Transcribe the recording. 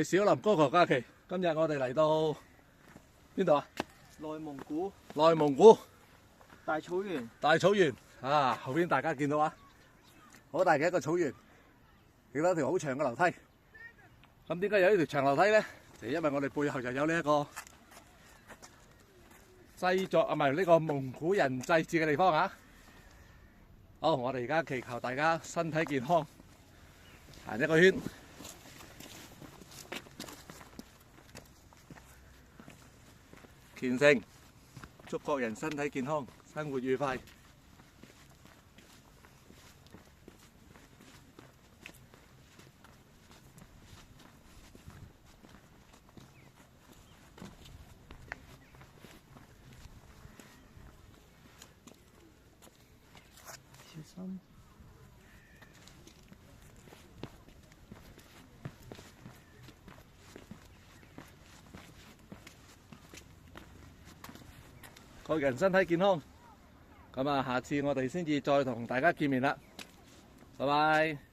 係小林高球假期。今日我哋嚟到邊度啊？內蒙古內蒙古大草原。大草原啊！後邊大家見到啊，好大嘅一個草原，亦都有一條好長嘅樓梯。咁點解有呢條長樓梯咧？就因為我哋背後就有呢一個製作啊，唔係呢個蒙古人祭祀嘅地方啊！好，我哋而家祈求大家身體健康，行一個圈。虔誠，祝各人身體健康，生活愉快。小心。各人身體健康，咁啊，下次我哋先至再同大家見面啦，拜拜。